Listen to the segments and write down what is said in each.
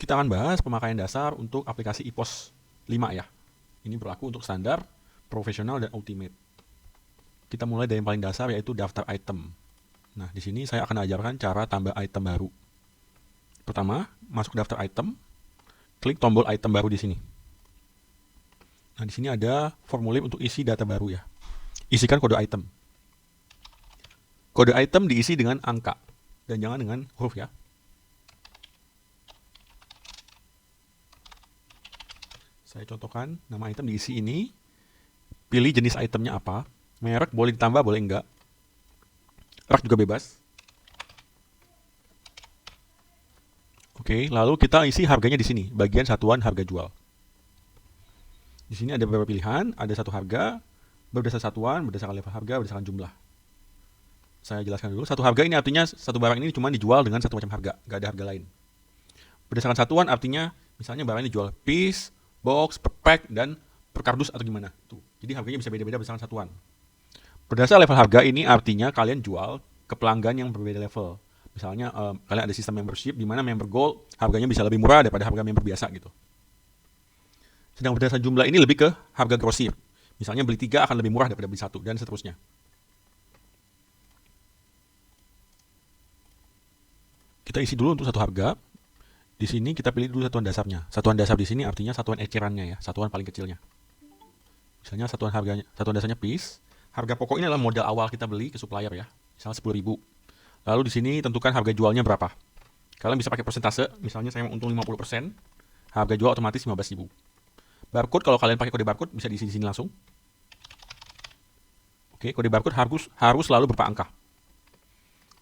Kita akan bahas pemakaian dasar untuk aplikasi IPOS 5 ya. Ini berlaku untuk standar, profesional, dan ultimate. Kita mulai dari yang paling dasar yaitu daftar item. Nah, di sini saya akan ajarkan cara tambah item baru. Pertama, masuk daftar item, klik tombol item baru di sini. Nah, di sini ada formulir untuk isi data baru ya. Isikan kode item. Kode item diisi dengan angka dan jangan dengan huruf ya. Saya contohkan, nama item diisi ini, pilih jenis itemnya apa, merek boleh ditambah, boleh enggak, rak juga bebas. Oke, lalu kita isi harganya di sini, bagian satuan harga jual. Di sini ada beberapa pilihan, ada satu harga, berdasarkan satuan, berdasarkan level harga, berdasarkan jumlah. Saya jelaskan dulu, satu harga ini artinya satu barang ini cuma dijual dengan satu macam harga, nggak ada harga lain. Berdasarkan satuan artinya misalnya barang ini dijual piece, box, per pack, dan per kardus atau gimana. Tuh. Jadi harganya bisa beda-beda berdasarkan satuan. Berdasarkan level harga ini artinya kalian jual ke pelanggan yang berbeda level. Misalnya kalian ada sistem membership di mana member gold harganya bisa lebih murah daripada harga member biasa gitu. Sedang berdasarkan jumlah ini lebih ke harga grosir. Misalnya beli 3 akan lebih murah daripada beli 1 dan seterusnya. Kita isi dulu untuk satu harga. Di sini kita pilih dulu satuan dasarnya. Satuan dasar di sini artinya satuan ecerannya ya, satuan paling kecilnya. Misalnya satuan dasarnya piece. Harga pokok ini adalah modal awal kita beli ke supplier ya. Misalnya 10.000. Lalu di sini tentukan harga jualnya berapa. Kalian bisa pakai persentase, misalnya saya mau untung 50%, harga jual otomatis 15.000. Barcode kalau kalian pakai kode barcode bisa diisi di sini langsung. Oke, kode barcode harus selalu berupa angka.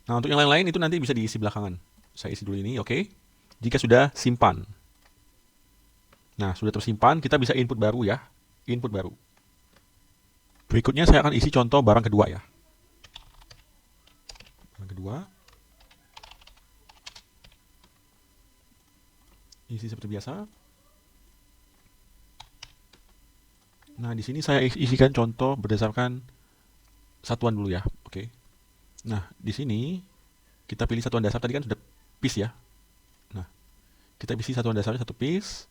Nah, untuk yang lain-lain itu nanti bisa diisi belakangan. Saya isi dulu ini, oke. Jika sudah simpan. Nah, sudah tersimpan, kita bisa input baru ya. Input baru. Berikutnya saya akan isi contoh barang kedua ya. Barang kedua. Isi seperti biasa. Nah, di sini saya isikan contoh berdasarkan satuan dulu ya. Oke. Nah, di sini kita pilih satuan dasar tadi kan sudah piece ya. Nah, kita isi satuan dasarnya satu piece.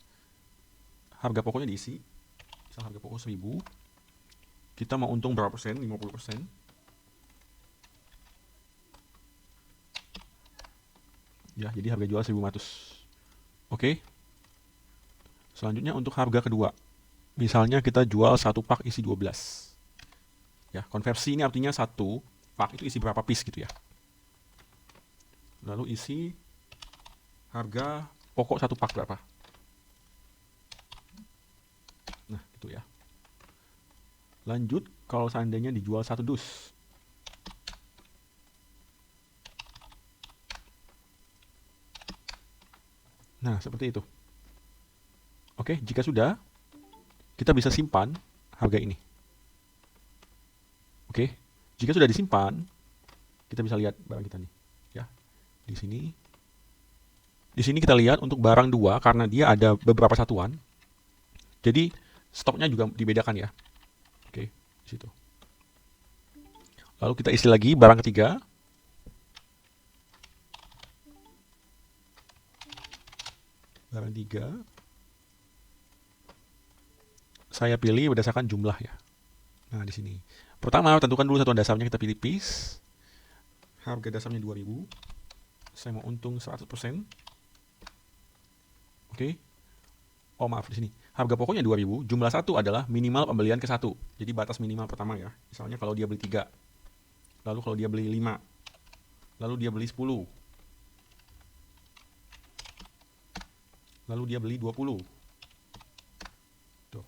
Harga pokoknya diisi. Misal harga pokok 1.000. Kita mau untung berapa persen? 50%. Ya, jadi harga jual 1.500. Oke. Selanjutnya untuk harga kedua. Misalnya kita jual satu pak isi 12. Ya, konversi ini artinya satu pak itu isi berapa piece gitu ya. Lalu isi harga pokok satu pak berapa. Nah, gitu ya. Lanjut, kalau seandainya dijual satu dus. Nah, seperti itu. Oke, jika sudah, kita bisa simpan harga ini. Oke, jika sudah disimpan, kita bisa lihat barang kita nih. Ya, di sini. Di sini kita lihat untuk barang 2 karena dia ada beberapa satuan. Jadi stoknya juga dibedakan ya. Oke, di situ. Lalu kita isi lagi barang ketiga. Barang 3. Saya pilih berdasarkan jumlah ya. Nah, di sini. Pertama, tentukan dulu satuan dasarnya, kita pilih piece. Harga dasarnya 2.000. Saya mau untung 100%. Oke. Oh, maaf di sini. Harga pokoknya 2.000, jumlah 1 adalah minimal pembelian ke 1. Jadi batas minimal pertama ya. Misalnya kalau dia beli 3. Lalu kalau dia beli 5. Lalu dia beli 10. Lalu dia beli 20. Tuh.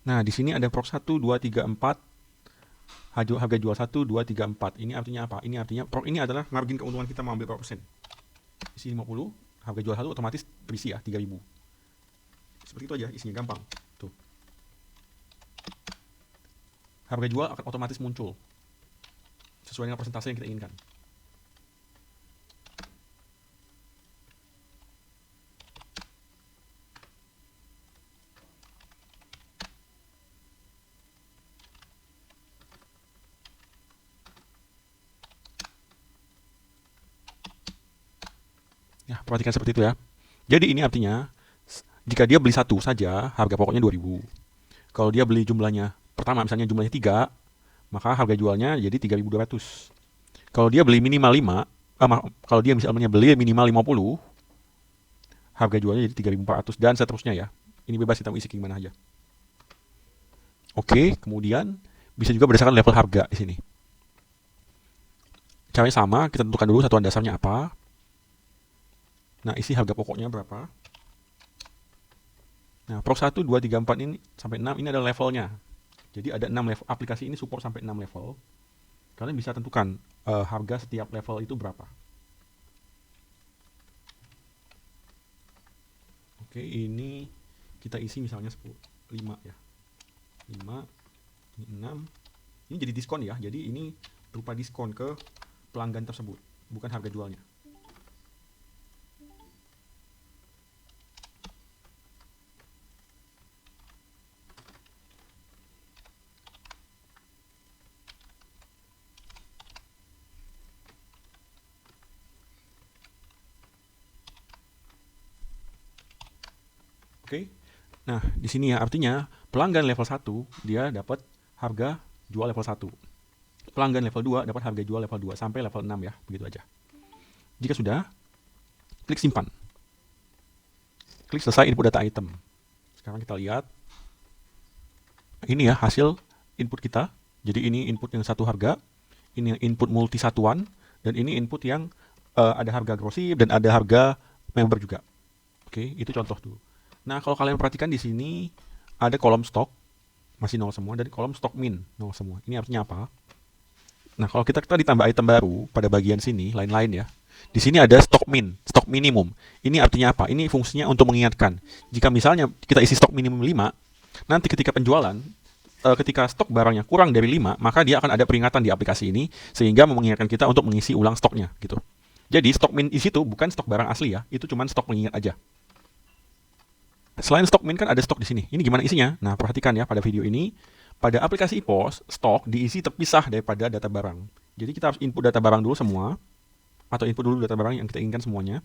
Nah, di sini ada prok 1, 2, 3, 4. Harga jual 1, 2, 3, 4. Ini artinya apa? Ini artinya prok ini adalah margin keuntungan kita mau ambil berapa persen. Isi 50, harga jual 1 otomatis terisi ya, 3.000. Seperti itu aja, isinya gampang. Tuh. Harga jual akan otomatis muncul sesuai dengan persentase yang kita inginkan. Ya, perhatikan seperti itu ya. Jadi ini artinya jika dia beli satu saja, harga pokoknya 2.000. Kalau dia beli jumlahnya pertama misalnya jumlahnya 3, maka harga jualnya jadi 3.200. Kalau dia beli minimal 5, kalau dia misalnya beli minimal 50, harga jualnya jadi 3.400 dan seterusnya ya. Ini bebas kita mau isi gimana aja. Oke, kemudian bisa juga berdasarkan level harga di sini. Caranya sama, kita tentukan dulu satuan dasarnya apa. Nah, isi harga pokoknya berapa. Nah, Pro 1, 2, 3, 4 ini sampai 6 ini adalah levelnya. Jadi ada 6 level. Aplikasi ini support sampai 6 level. Kalian bisa tentukan harga setiap level itu berapa. Oke, ini kita isi misalnya 5 ya. 5, ini 6. Ini jadi diskon ya. Jadi ini berupa diskon ke pelanggan tersebut, bukan harga jualnya. Oke. Nah, di sini ya artinya pelanggan level 1 dia dapat harga jual level 1. Pelanggan level 2 dapat harga jual level 2 sampai level 6 ya, begitu aja. Jika sudah, klik simpan. Klik selesai input data item. Sekarang kita lihat. Ini ya hasil input kita. Jadi ini input yang satu harga, ini yang input multi satuan, dan ini input yang ada harga grosir dan ada harga member juga. Oke, itu contoh dulu. Nah, kalau kalian perhatikan di sini ada kolom stok masih 0 semua dan kolom stok min 0 semua. Ini artinya apa? Nah, kalau kita ditambah item baru pada bagian sini, lain-lain ya. Di sini ada stok min, stok minimum. Ini artinya apa? Ini fungsinya untuk mengingatkan. Jika misalnya kita isi stok minimum 5, nanti ketika penjualan, ketika stok barangnya kurang dari 5, maka dia akan ada peringatan di aplikasi ini, sehingga mengingatkan kita untuk mengisi ulang stoknya. Gitu. Jadi stok min di situ bukan stok barang asli ya, itu cuma stok mengingat aja. Selain stok min kan ada stok di sini. Ini gimana isinya? Nah, perhatikan ya pada video ini. Pada aplikasi EPOS, stok diisi terpisah daripada data barang. Jadi kita harus input data barang dulu semua, atau input dulu data barang yang kita inginkan semuanya.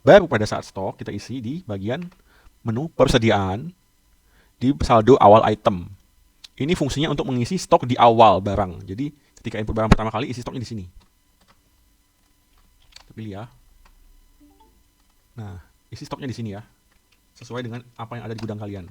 Baru pada saat stok kita isi di bagian menu persediaan di saldo awal item. Ini fungsinya untuk mengisi stok di awal barang. Jadi ketika input barang pertama kali isi stoknya di sini. Kita pilih ya. Nah, isi stoknya di sini ya. Sesuai dengan apa yang ada di gudang kalian.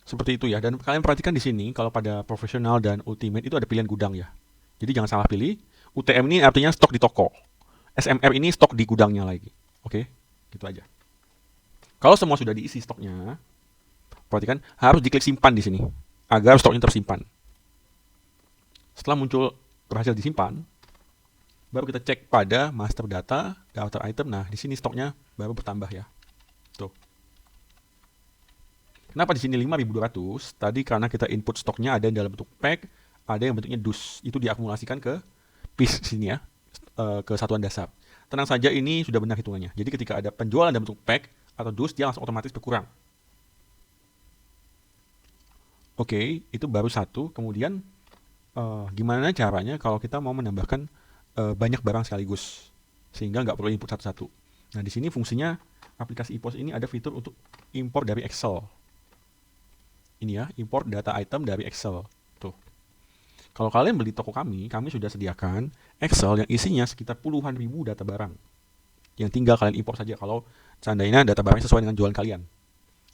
Seperti itu ya. Dan kalian perhatikan di sini kalau pada profesional dan ultimate itu ada pilihan gudang ya. Jadi jangan salah pilih. UTM ini artinya stok di toko. SMR ini stok di gudangnya lagi. Oke, gitu aja. Kalau semua sudah diisi stoknya, perhatikan harus diklik simpan di sini agar stoknya tersimpan. Setelah muncul berhasil disimpan, baru kita cek pada master data, daftar item. Nah, di sini stoknya baru bertambah ya. Tuh. Kenapa di sini 5.200? Tadi karena kita input stoknya ada yang dalam bentuk pack, ada yang bentuknya dus. Itu diakumulasikan ke piece sini ya, ke satuan dasar. Tenang saja, ini sudah benar hitungannya. Jadi ketika ada penjualan dalam bentuk pack atau dus, dia langsung otomatis berkurang. Oke, itu baru satu. Kemudian gimana caranya kalau kita mau menambahkan banyak barang sekaligus, sehingga nggak perlu input satu-satu. Nah, di sini fungsinya aplikasi EPOS ini ada fitur untuk import dari Excel. Ini ya, import data item dari Excel. Tuh. Kalau kalian beli toko kami sudah sediakan Excel yang isinya sekitar puluhan ribu data barang. Yang tinggal kalian import saja kalau seandainya data barangnya sesuai dengan jualan kalian.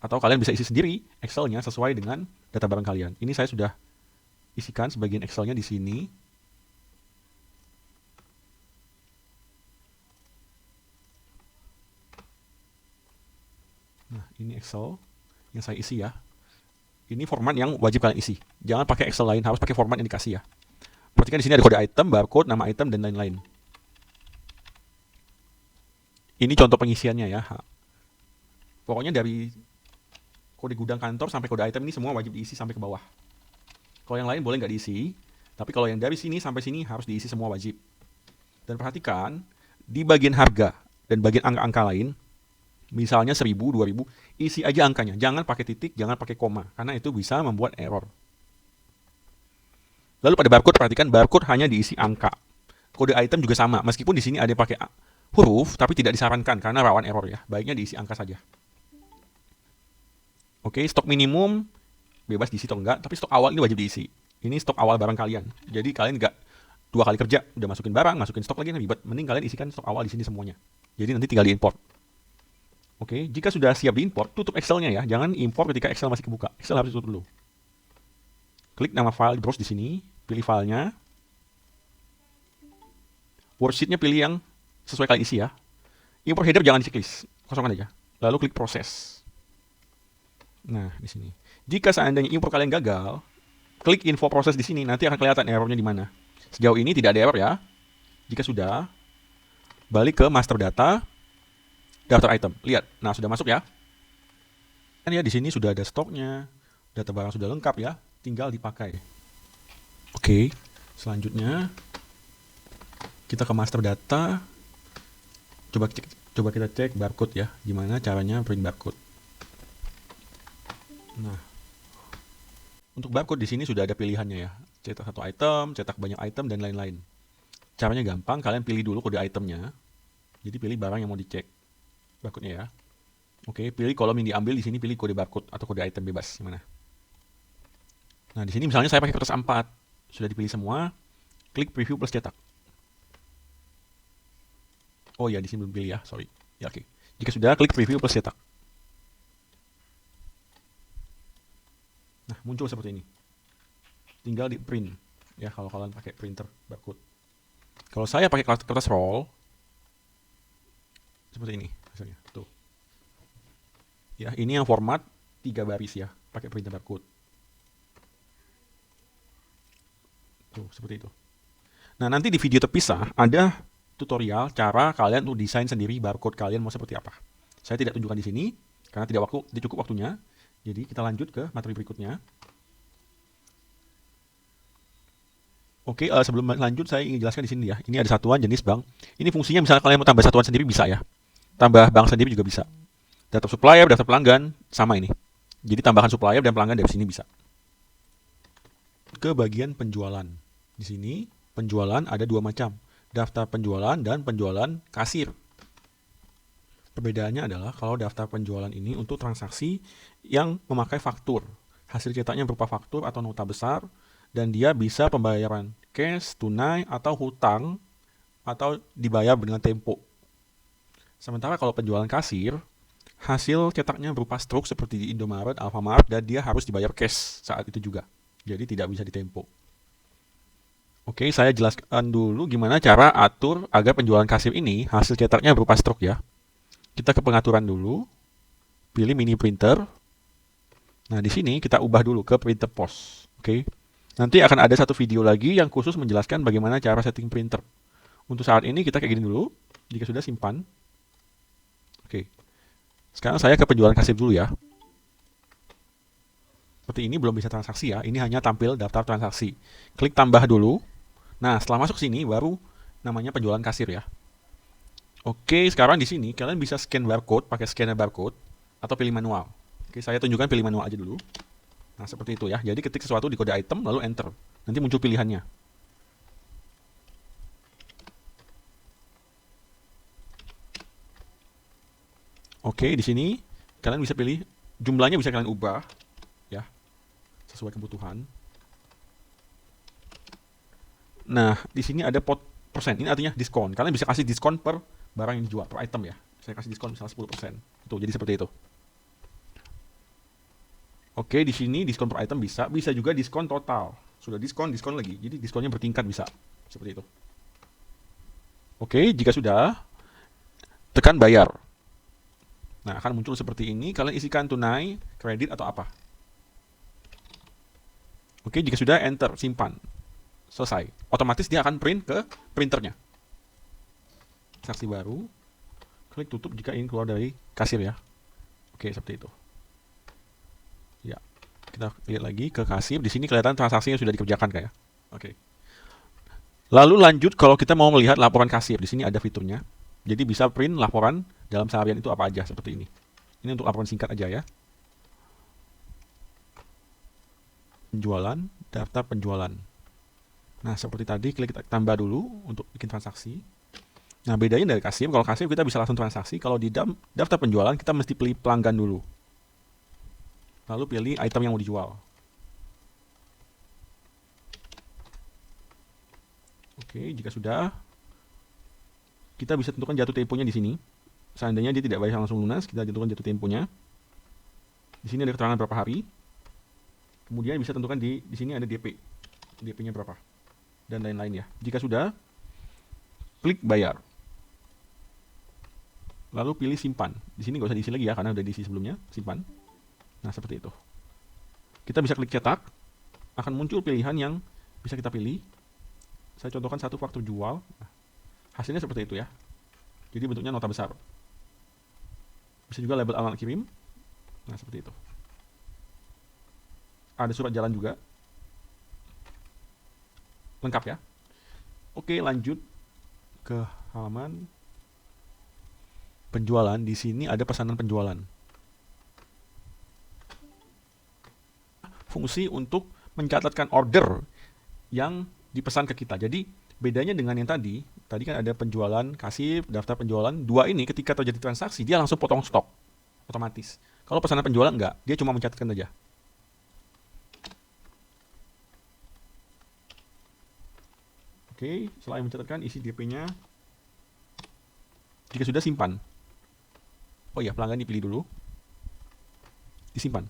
Atau kalian bisa isi sendiri Excelnya sesuai dengan data barang kalian. Ini saya sudah isikan sebagian Excelnya di sini. Nah, ini Excel yang saya isi ya. Ini format yang wajib kalian isi. Jangan pakai Excel lain, harus pakai format yang dikasih ya. Perhatikan di sini ada kode item, barcode, nama item, dan lain-lain. Ini contoh pengisiannya ya. Pokoknya dari kode gudang kantor sampai kode item ini semua wajib diisi sampai ke bawah. Kalau yang lain boleh nggak diisi, tapi kalau yang dari sini sampai sini harus diisi semua wajib. Dan perhatikan, di bagian harga dan bagian angka-angka lain, misalnya 1000, 2000, isi aja angkanya. Jangan pakai titik, jangan pakai koma, karena itu bisa membuat error. Lalu pada barcode, perhatikan barcode hanya diisi angka. Kode item juga sama, meskipun di sini ada pakai huruf, tapi tidak disarankan karena rawan error ya. Baiknya diisi angka saja. Oke, stok minimum bebas diisi atau enggak, tapi stok awal ini wajib diisi. Ini stok awal barang kalian. Jadi kalian enggak 2 kali kerja, udah masukin barang, masukin stok lagi ribet. Mending kalian isikan stok awal di sini semuanya. Jadi nanti tinggal diimport. Oke, jika sudah siap diimport, tutup Excel-nya ya. Jangan import ketika Excel masih kebuka. Excel harus tutup dulu. Klik nama file, browse di sini, pilih filenya. Worksheet-nya pilih yang sesuai kalian isi ya. Import header jangan di checklist, kosongkan aja. Lalu klik proses. Nah, di sini. Jika seandainya import kalian gagal, klik info proses di sini, nanti akan kelihatan errornya di mana. Sejauh ini tidak ada error ya. Jika sudah, balik ke master data, daftar item. Lihat, nah sudah masuk ya. Kan ya di sini sudah ada stoknya, data barang sudah lengkap ya, tinggal dipakai. Oke, selanjutnya kita ke master data. Coba kita cek barcode ya, gimana caranya print barcode. Nah, untuk barcode di sini sudah ada pilihannya ya. Cetak 1 item, cetak banyak item, dan lain-lain. Caranya gampang, kalian pilih dulu kode itemnya. Jadi pilih barang yang mau dicek barcode-nya ya. Oke, pilih kolom yang diambil di sini, pilih kode barcode atau kode item bebas, gimana. Nah, di sini misalnya saya pakai kertas A4. Sudah dipilih semua, klik preview plus cetak. Oh ya, di sini belum pilih ya, sorry. Ya, oke. Jika sudah, klik preview plus cetak. Nah, muncul seperti ini. Tinggal di print ya kalau kalian pakai printer barcode. Kalau saya pakai kertas roll seperti ini hasilnya. Tuh. Ya, ini yang format 3 baris ya, pakai printer barcode. Tuh, seperti itu. Nah, nanti di video terpisah ada tutorial cara kalian untuk desain sendiri barcode kalian mau seperti apa. Saya tidak tunjukkan di sini karena tidak cukup waktunya. Jadi kita lanjut ke materi berikutnya. Oke, sebelum lanjut saya ingin jelaskan di sini ya. Ini ada satuan jenis bank. Ini fungsinya misalnya kalian mau tambah satuan sendiri bisa ya. Tambah bank sendiri juga bisa. Daftar supplier, daftar pelanggan sama ini. Jadi tambahan supplier dan pelanggan dari sini bisa. Ke bagian penjualan. Di sini penjualan ada 2 macam. Daftar penjualan dan penjualan kasir. Perbedaannya adalah kalau daftar penjualan ini untuk transaksi yang memakai faktur. Hasil cetaknya berupa faktur atau nota besar. Dan dia bisa pembayaran cash, tunai, atau hutang, atau dibayar dengan tempo. Sementara kalau penjualan kasir, hasil cetaknya berupa struk seperti di Indomaret, Alfamart, dan dia harus dibayar cash saat itu juga. Jadi tidak bisa ditempo. Oke, saya jelaskan dulu gimana cara atur agar penjualan kasir ini hasil cetaknya berupa struk ya. Kita ke pengaturan dulu, pilih mini printer. Nah, di sini kita ubah dulu ke printer pos. Oke. Nanti akan ada satu video lagi yang khusus menjelaskan bagaimana cara setting printer. Untuk saat ini kita kayak gini dulu. Jika sudah, simpan. Oke. Sekarang saya ke penjualan kasir dulu ya. Seperti ini belum bisa transaksi ya. Ini hanya tampil daftar transaksi. Klik tambah dulu. Nah, setelah masuk sini baru namanya penjualan kasir ya. Oke, sekarang di sini kalian bisa scan barcode pakai scanner barcode atau pilih manual. Oke, saya tunjukkan pilih manual aja dulu. Nah, seperti itu ya. Jadi ketik sesuatu di kode item, lalu enter. Nanti muncul pilihannya. Oke, di sini kalian bisa pilih, jumlahnya bisa kalian ubah, ya, sesuai kebutuhan. Nah, di sini ada persen, ini artinya diskon. Kalian bisa kasih diskon per barang yang dijual, per item ya. Saya kasih diskon misalnya 10%. Tuh, jadi seperti itu. Oke, di sini diskon per item bisa juga diskon total. Sudah diskon lagi. Jadi diskonnya bertingkat bisa. Seperti itu. Oke, jika sudah, tekan bayar. Nah, akan muncul seperti ini. Kalian isikan tunai, kredit, atau apa. Oke, jika sudah, enter, simpan. Selesai. Otomatis dia akan print ke printernya. Transaksi baru. Klik tutup jika ingin keluar dari kasir ya. Oke, seperti itu. Ya. Kita lihat lagi ke kasir. Di sini kelihatan transaksi yang sudah dikerjakan kayak. Oke. Lalu lanjut kalau kita mau melihat laporan kasir. Di sini ada fiturnya. Jadi bisa print laporan dalam seharian itu apa aja seperti ini. Ini untuk laporan singkat aja ya. Penjualan, daftar penjualan. Nah, seperti tadi kita tambah dulu untuk bikin transaksi. Nah, bedanya dari kasir, kalau kasir kita bisa langsung transaksi. Kalau di daftar penjualan kita mesti pilih pelanggan dulu. Lalu pilih item yang mau dijual. Oke, jika sudah, kita bisa tentukan jatuh temponya di sini. Seandainya dia tidak bayar langsung lunas, kita tentukan jatuh temponya. Di sini ada keterangan berapa hari. Kemudian bisa tentukan di sini ada DP. DP-nya berapa. Dan lain-lain ya. Jika sudah, klik bayar. Lalu pilih simpan. Di sini nggak usah diisi lagi ya, karena udah diisi sebelumnya. Simpan. Nah, seperti itu. Kita bisa klik cetak. Akan muncul pilihan yang bisa kita pilih. Saya contohkan satu faktur jual. Nah, hasilnya seperti itu ya. Jadi bentuknya nota besar. Bisa juga label alamat kirim. Nah, seperti itu. Ada surat jalan juga. Lengkap ya. Oke, lanjut ke halaman penjualan. Di sini ada pesanan penjualan. Fungsi untuk mencatatkan order yang dipesan ke kita. Jadi bedanya dengan yang tadi kan ada penjualan, kasir, daftar penjualan. Dua ini ketika terjadi transaksi dia langsung potong stok otomatis. Kalau pesanan penjualan enggak, dia cuma mencatatkan saja. Oke, setelah mencatatkan isi DP-nya. Jika sudah, simpan. Oh iya, pelanggan dipilih dulu. Disimpan.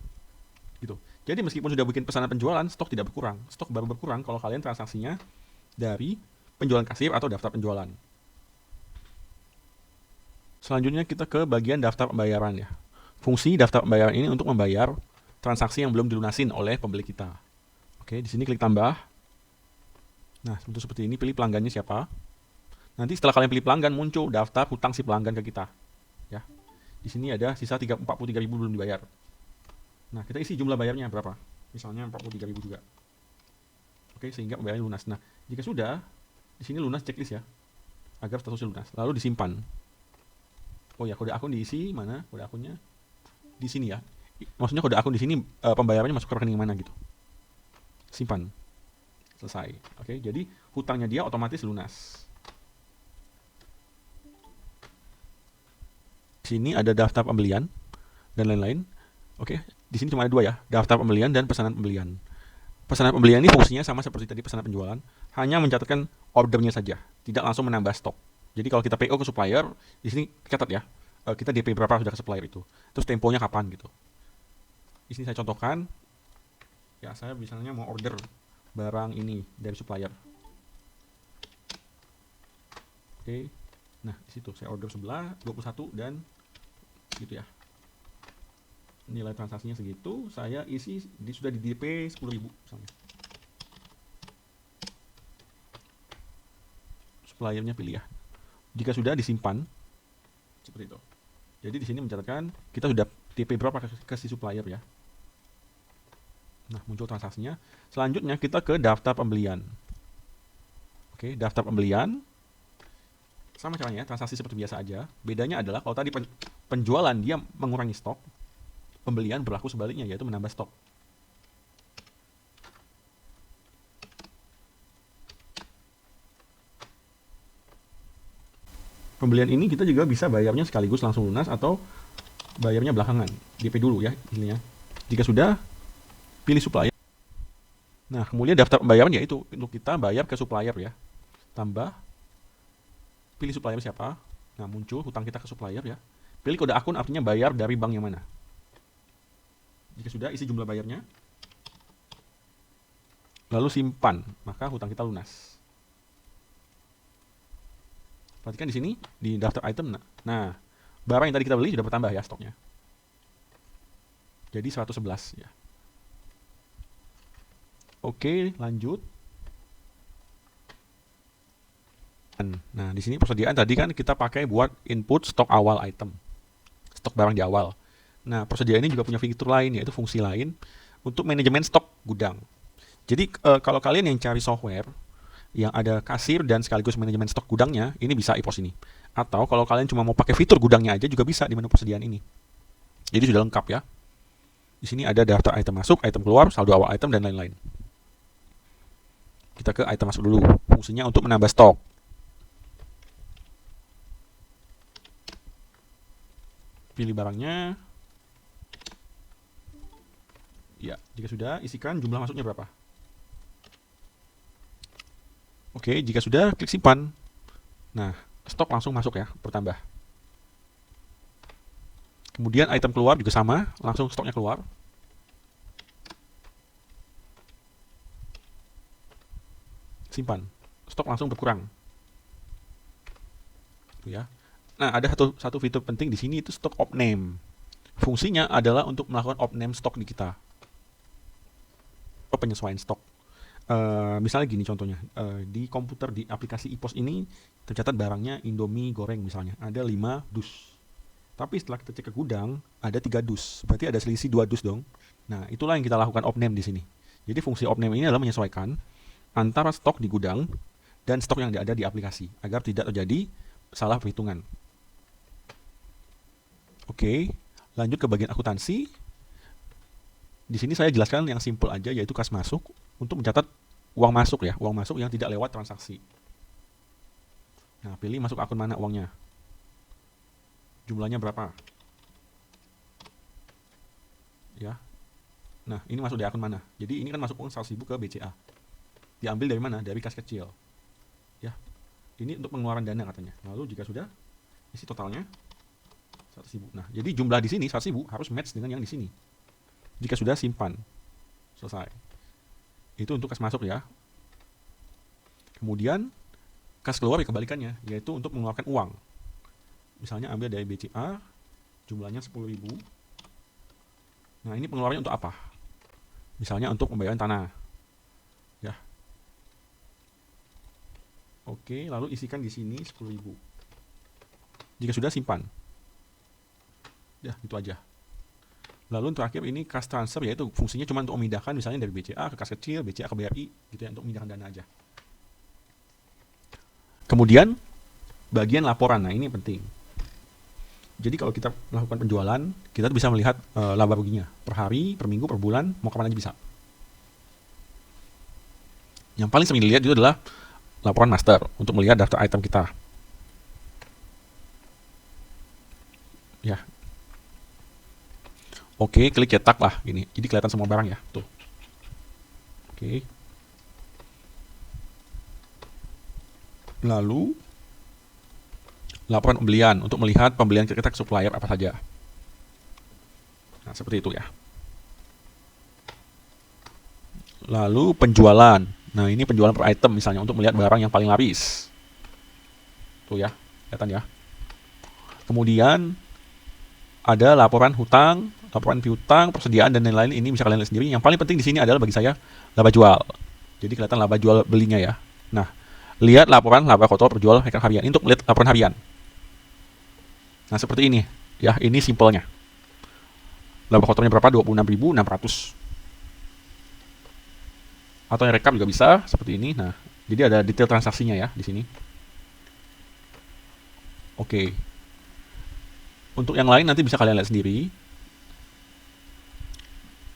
Gitu. Jadi meskipun sudah bikin pesanan penjualan, stok tidak berkurang. Stok baru berkurang kalau kalian transaksinya dari penjualan kasir atau daftar penjualan. Selanjutnya kita ke bagian daftar pembayaran ya. Fungsi daftar pembayaran ini untuk membayar transaksi yang belum dilunasin oleh pembeli kita. Oke, di sini klik tambah. Nah, untuk seperti ini pilih pelanggannya siapa. Nanti setelah kalian pilih pelanggan muncul daftar hutang si pelanggan ke kita. Ya. Di sini ada sisa 43.000 belum dibayar. Nah, kita isi jumlah bayarnya berapa? Misalnya 43.000 juga. Oke, sehingga pembayaran lunas. Nah, jika sudah, di sini lunas checklist ya. Agar statusnya lunas. Lalu disimpan. Oh ya, kode akun diisi mana? Kode akunnya di sini ya. Maksudnya kode akun di sini pembayarannya masuk ke rekening mana gitu. Simpan. Selesai. Oke, jadi hutangnya dia otomatis lunas. Di sini ada daftar pembelian dan lain-lain. Oke, di sini cuma ada dua ya, daftar pembelian dan pesanan pembelian. Pesanan pembelian ini fungsinya sama seperti tadi pesanan penjualan, hanya mencatatkan ordernya saja, tidak langsung menambah stok. Jadi kalau kita PO ke supplier, di sini catat ya, kita DP berapa sudah ke supplier itu, terus temponya kapan gitu. Di sini saya contohkan, ya saya misalnya mau order barang ini dari supplier. Oke. Nah, di situ saya order sebelah 21 dan gitu ya. Nilai transaksinya segitu, saya isi sudah di DP 10.000 misalnya. Suppliernya pilih ya. Jika sudah disimpan seperti itu. Jadi di sini mencatatkan kita sudah DP berapa ke si supplier ya. Nah, muncul transaksinya. Selanjutnya kita ke daftar pembelian. Oke, daftar pembelian. Sama caranya, transaksi seperti biasa aja. Bedanya adalah kalau tadi penjualan dia mengurangi stok, pembelian berlaku sebaliknya, yaitu menambah stok. Pembelian ini kita juga bisa bayarnya sekaligus langsung lunas atau bayarnya belakangan. DP dulu ya, istilahnya. Jika sudah, pilih supplier. Nah, kemudian daftar pembayaran yaitu untuk kita bayar ke supplier ya. Tambah, pilih supplier siapa. Nah, muncul hutang kita ke supplier ya. Pilih kode akun artinya bayar dari bank yang mana. Jika sudah, isi jumlah bayarnya. Lalu simpan, maka hutang kita lunas. Perhatikan di sini, di daftar item. Nah, barang yang tadi kita beli sudah bertambah ya stoknya. Jadi 111 ya. Oke, lanjut. Nah, di sini persediaan tadi kan kita pakai buat input stok awal item. Stok barang di awal. Nah, persediaan ini juga punya fitur lain, yaitu fungsi lain. untuk manajemen stok gudang. Jadi kalau kalian yang cari software yang ada kasir dan sekaligus manajemen stok gudangnya, ini bisa EPOS ini. Atau kalau kalian cuma mau pakai fitur gudangnya aja juga bisa di menu persediaan ini. Jadi sudah lengkap ya. Di sini ada daftar item masuk, item keluar, saldo awal item, dan lain-lain. Kita ke item masuk dulu. Fungsinya untuk menambah stok. Pilih barangnya. Ya, jika sudah, isikan jumlah masuknya berapa. Oke, jika sudah, klik simpan. Nah, stok langsung masuk ya, bertambah. Kemudian item keluar juga sama, langsung stoknya keluar. Simpan, stok langsung berkurang. Ya. Nah, ada satu fitur penting di sini, itu stok opname. Fungsinya adalah untuk melakukan opname stok di kita. Penyesuaian stok. Misalnya gini contohnya, di komputer di aplikasi EPOS ini tercatat barangnya Indomie goreng misalnya, ada 5 dus. Tapi setelah kita cek ke gudang, ada 3 dus. Berarti ada selisih 2 dus dong. Nah, itulah yang kita lakukan opname di sini. Jadi fungsi opname ini adalah menyesuaikan antara stok di gudang dan stok yang ada di aplikasi agar tidak terjadi salah perhitungan. Oke, lanjut ke bagian akuntansi. Di sini saya jelaskan yang simple aja, yaitu kas masuk untuk mencatat uang masuk ya, uang masuk yang tidak lewat transaksi. Nah, pilih masuk akun mana uangnya. Jumlahnya berapa? Ya. Nah, ini masuk di akun mana? Jadi ini kan masuk uang 100.000 ke BCA. Diambil dari mana? Dari kas kecil. Ya. Ini untuk pengeluaran dana katanya. Lalu jika sudah, isi totalnya 100.000. Nah, jadi jumlah di sini 100.000 harus match dengan yang di sini. Jika sudah, simpan. Selesai. Itu untuk kas masuk ya. Kemudian kas keluar ya kebalikannya, yaitu untuk mengeluarkan uang. Misalnya ambil dari BCA, jumlahnya 10.000. Nah, ini pengeluarannya untuk apa? Misalnya untuk pembayaran tanah. Ya. Oke, lalu isikan di sini 10.000. Jika sudah, simpan. Ya, itu aja. Lalu terakhir ini kas transfer, yaitu fungsinya cuma untuk memindahkan misalnya dari BCA ke kas kecil, BCA ke BRI, gitu ya, untuk memindahkan dana aja. Kemudian bagian laporan, nah ini penting. Jadi kalau kita melakukan penjualan, kita bisa melihat laba ruginya per hari, per minggu, per bulan, mau kemana aja bisa. Yang paling sering dilihat itu adalah laporan master untuk melihat daftar item kita. Ya. Oke, klik cetak lah gini. Jadi kelihatan semua barang ya, tuh. Oke. Lalu laporan pembelian untuk melihat pembelian kita ke supplier apa saja. Nah, seperti itu ya. Lalu penjualan. Nah, ini penjualan per item misalnya untuk melihat barang yang paling laris. Tuh ya, kelihatan ya. Kemudian ada laporan hutang, laporan piutang, persediaan dan lain-lain. Ini bisa kalian lihat sendiri. Yang paling penting di sini adalah bagi saya laba jual. Jadi kelihatan laba jual belinya ya. Nah, lihat laporan laba kotor per jual harian. Ini untuk melihat laporan harian. Nah, seperti ini ya. Ini simpelnya. Laba kotornya berapa? 26.600. Atau yang rekap juga bisa seperti ini. Nah, jadi ada detail transaksinya ya di sini. Oke. Untuk yang lain nanti bisa kalian lihat sendiri.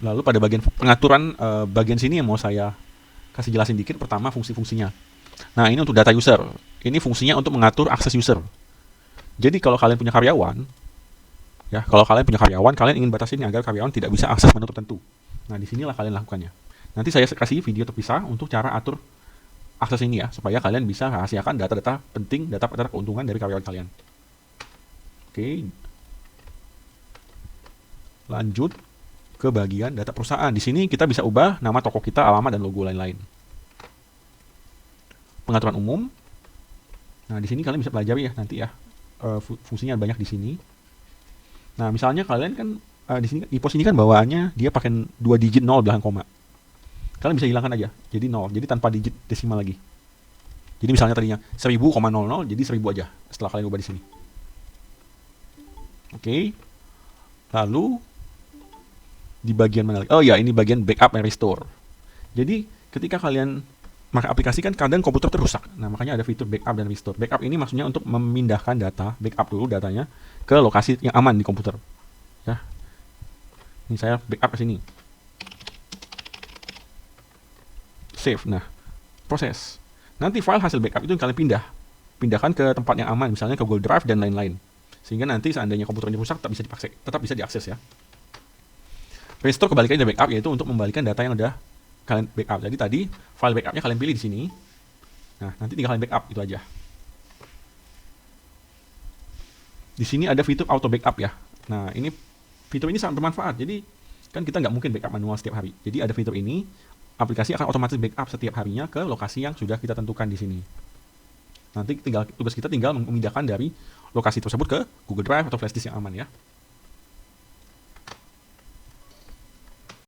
Lalu pada bagian pengaturan bagian sini yang mau saya kasih jelasin dikit. Pertama, fungsi-fungsinya. Nah, ini untuk data user. Ini fungsinya untuk mengatur akses user. Jadi kalau kalian punya karyawan, ya, kalau kalian punya karyawan, kalian ingin batasin agar karyawan tidak bisa akses menu tertentu. Nah, disinilah kalian lakukannya. Nanti saya kasih video terpisah untuk cara atur akses ini ya, supaya kalian bisa rahasiakan data-data penting, data-data keuntungan dari karyawan kalian. Oke. Lanjut ke bagian data perusahaan. Di sini kita bisa ubah nama toko kita, alamat, dan logo lain-lain. Pengaturan umum. Nah, di sini kalian bisa pelajari ya nanti ya. Fungsinya banyak di sini. Nah, misalnya kalian kan di sini EPOS ini kan bawaannya dia pakai 2 digit 0 belakang koma. Kalian bisa hilangkan aja. Jadi 0. Jadi tanpa digit desimal lagi. Jadi misalnya tadinya 1000,00 jadi 1000 aja setelah kalian ubah di sini. Oke. Lalu Di bagian mana lagi? Oh ya, ini bagian backup and restore. Jadi ketika kalian maka aplikasi kan kadang komputer terusak. Nah, makanya ada fitur backup dan restore. Backup ini maksudnya untuk memindahkan data, backup dulu datanya ke lokasi yang aman di komputer. Ya. Ini saya backup ke sini. Save. Nah, proses. Nanti file hasil backup itu yang kalian pindahkan ke tempat yang aman, misalnya ke Google Drive dan lain-lain. Sehingga nanti seandainya komputernya rusak tetap bisa diakses ya. Restore kebalikannya dari backup, yaitu untuk membalikan data yang udah kalian backup. Jadi tadi file backupnya kalian pilih di sini. Nah, nanti tinggal kalian backup itu aja. Di sini ada fitur auto backup ya. Nah, fitur ini sangat bermanfaat. Jadi kan kita nggak mungkin backup manual setiap hari. Jadi ada fitur ini, aplikasi akan otomatis backup setiap harinya ke lokasi yang sudah kita tentukan di sini. Nanti tugas kita tinggal memindahkan dari lokasi tersebut ke Google Drive atau flash disk yang aman ya.